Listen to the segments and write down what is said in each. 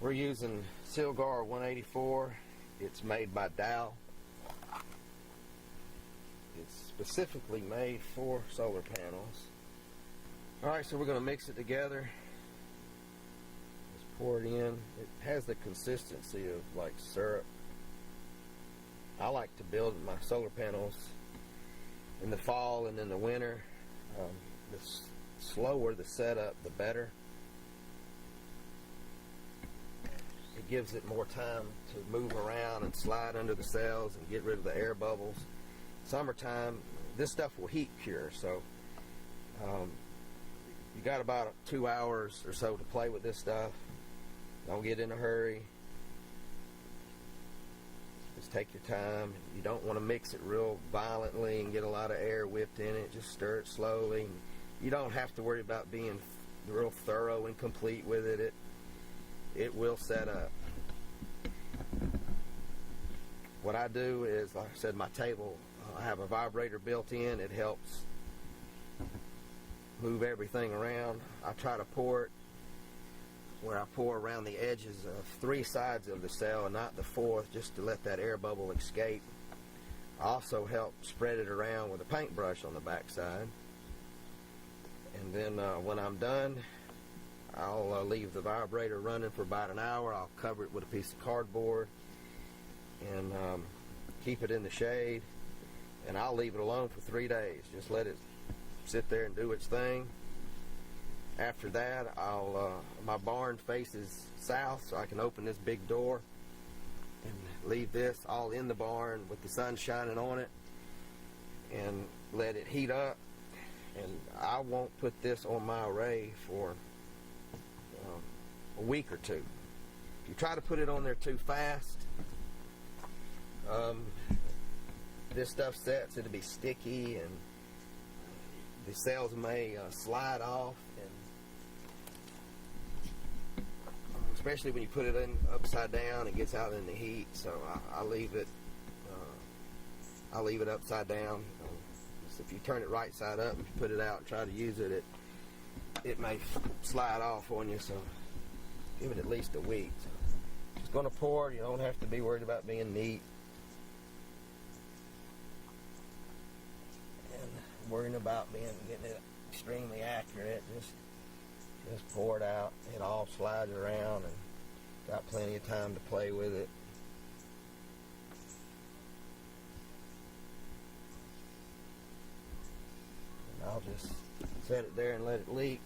We're using Silgar 184. It's made by Dow. It's specifically made for solar panels. Alright, so we're going to mix it together. Just pour it in. It has the consistency of like syrup. I like to build my solar panels in the fall and in the winter. The slower the setup, the better. It gives it more time to move around and slide under the cells and get rid of the air bubbles. Summertime, this stuff will heat cure, so you got about 2 hours or so to play with this stuff. Don't get in a hurry. Just take your time. You don't want to mix it real violently and get a lot of air whipped in it. Just stir it slowly. You don't have to worry about being real thorough and complete with it. It will set up. What I do is, like I said, my table, I have a vibrator built in. It helps move everything around. I try to pour it where I pour around the edges of 3 sides of the cell and not the 4th, just to let that air bubble escape. I also help spread it around with a paintbrush on the back side. And then when I'm done, I'll leave the vibrator running for about an hour. I'll cover it with a piece of cardboard and keep it in the shade, and I'll leave it alone for 3 days. Just let it sit there and do its thing. After that, my barn faces south, so I can open this big door and leave this all in the barn with the sun shining on it and let it heat up. And I won't put this on my array for a week or two. If you try to put it on there too fast, this stuff sets, it'll be sticky and the cells may slide off, and especially when you put it in upside down, it gets out in the heat. So I leave it upside down. So if you turn it right side up, if you put it out and try to use it, it may slide off on you. So give it at least a week. So just going to pour. You don't have to be worried about being neat and worrying about getting it extremely accurate. Just pour it out. It all slides around, and got plenty of time to play with it. And I'll just set it there and let it leak.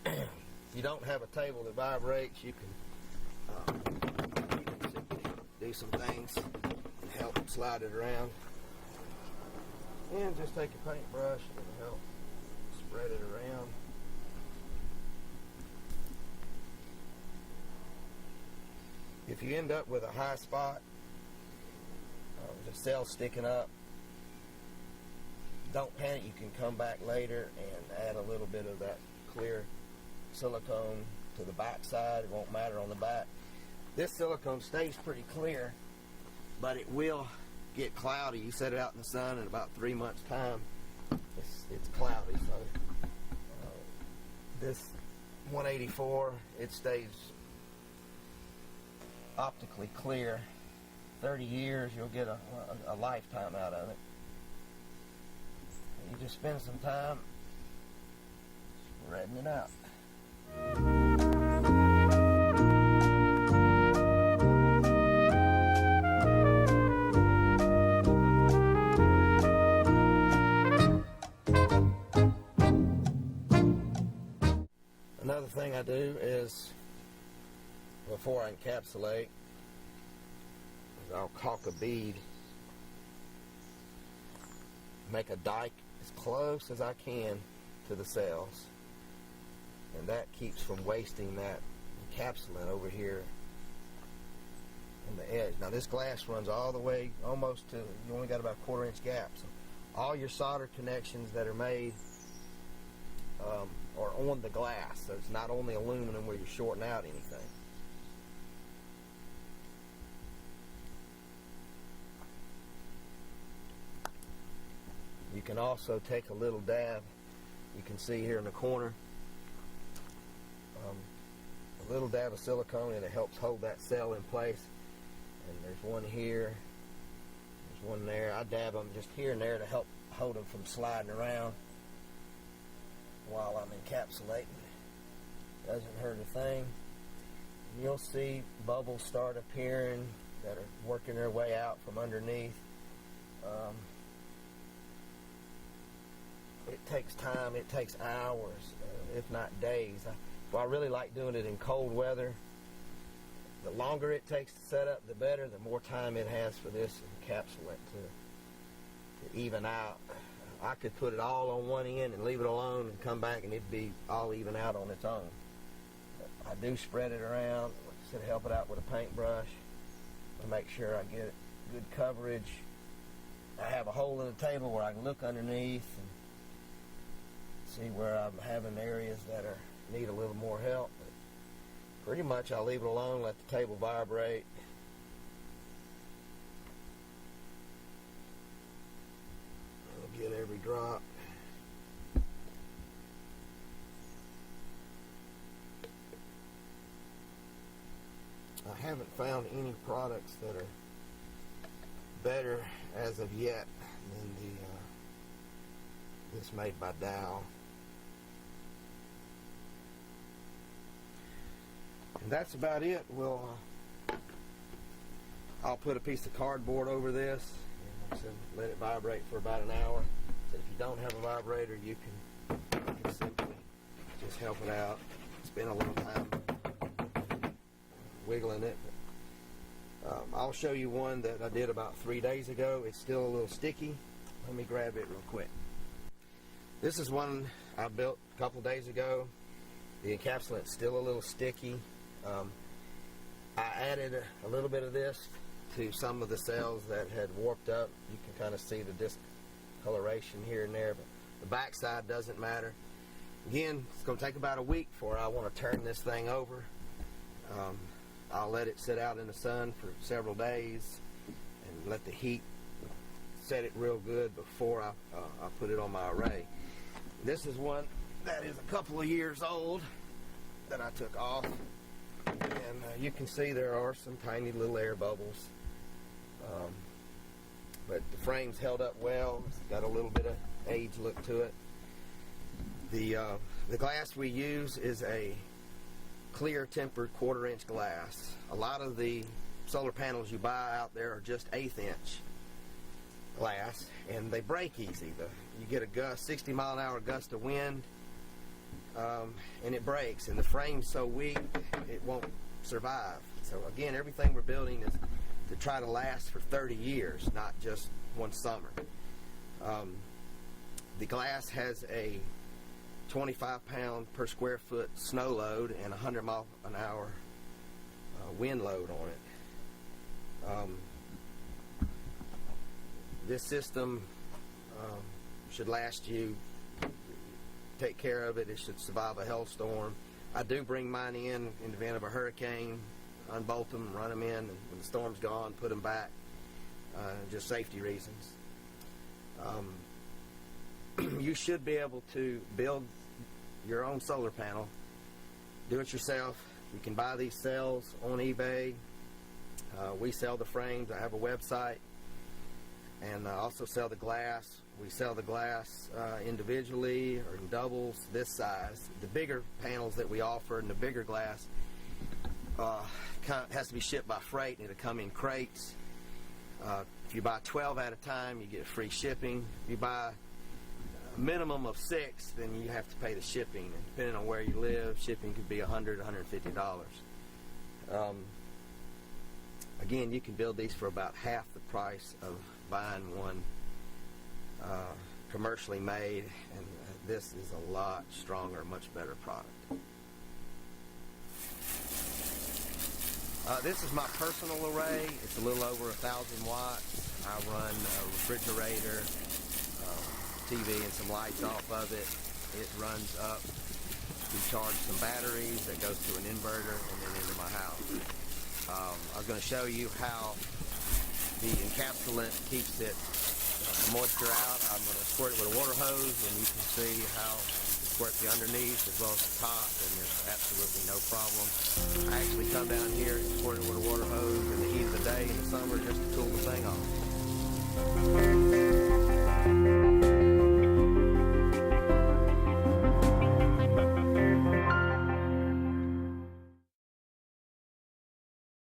If you don't have a table that vibrates, you can do some things and help slide it around. And just take a paintbrush and help spread it around. If you end up with a high spot, with a cell sticking up, don't panic. You can come back later and add a little bit of that clear silicone to the back side. It won't matter on the back. This silicone stays pretty clear, but it will get cloudy. You set it out in the sun in about 3 months time, it's cloudy. So this 184, it stays optically clear. 30 years, you'll get a lifetime out of it. And you just spend some time spreading it out. Another thing I do is, before I encapsulate, is I'll caulk a bead, make a dike as close as I can to the cells, and that keeps from wasting that encapsulant over here on the edge. Now this glass runs all the way almost to, you only got about a 1/4 inch gap, so all your solder connections that are made are on the glass, so it's not on the aluminum where you're shorting out anything. You can also take a little dab, you can see here in the corner, a little dab of silicone, and it helps hold that cell in place. And there's one here, there's one there. I dab them just here and there to help hold them from sliding around while I'm encapsulating. Doesn't hurt a thing. You'll see bubbles start appearing that are working their way out from underneath. It takes time, it takes hours, if not days. I really like doing it in cold weather. The longer it takes to set up, the better. The more time it has for this encapsulant to even out. I could put it all on one end and leave it alone and come back and it'd be all even out on its own. But I do spread it around, like I said, help it out with a paintbrush to make sure I get good coverage. I have a hole in the table where I can look underneath and see where I'm having areas that need a little more help. But pretty much I'll leave it alone, let the table vibrate. I'll get every drop. I haven't found any products that are better as of yet than this made by Dow. And that's about it. I'll put a piece of cardboard over this and let it vibrate for about an hour. So if you don't have a vibrator, you can simply just help it out. Spend a little time wiggling it. I'll show you one that I did about 3 days ago. It's still a little sticky. Let me grab it real quick. This is one I built a couple days ago. The encapsulant's still a little sticky. I added a little bit of this to some of the cells that had warped up. You can kind of see the discoloration here and there, but the back side doesn't matter. Again, it's going to take about a week before I want to turn this thing over. I'll let it sit out in the sun for several days and let the heat set it real good before I put it on my array. This is one that is a couple of years old that I took off. And you can see there are some tiny little air bubbles. But the frame's held up well. It's got a little bit of age look to it. The glass we use is a clear tempered 1/4 inch glass. A lot of the solar panels you buy out there are just 1/8 inch glass, and they break easy. You get a 60 mile an hour gust of wind, and it breaks, and the frame's so weak it won't survive. So again, everything we're building is to try to last for 30 years, not just one summer. The glass has a 25 pound per square foot snow load and 100 mile an hour wind load on it. This system should last you. Take care of it. It should survive a hailstorm. I do bring mine in the event of a hurricane, unbolt them, run them in, and when the storm's gone, put them back, just safety reasons. You should be able to build your own solar panel, do it yourself. You can buy these cells on eBay. We sell the frames. I have a website, and I also sell the glass. We sell the glass individually or in doubles this size. The bigger panels that we offer and the bigger glass has to be shipped by freight, and it'll come in crates. If you buy 12 at a time, you get free shipping. If you buy a minimum of 6, then you have to pay the shipping. And depending on where you live, shipping could be $100, $150. Again, you can build these for about half the price of buying one commercially made, and this is a lot stronger, much better product. This is my personal array. It's a little over 1,000 watts. I run a refrigerator, TV, and some lights off of it. It runs up. We charge some batteries that goes to an inverter and then into my house. I was going to show you how the encapsulant keeps it moisture out. I'm going to squirt it with a water hose, and you can see how the squirt the underneath as well as the top, and there's absolutely no problem. I actually come down here and squirt it with a water hose, and the easiest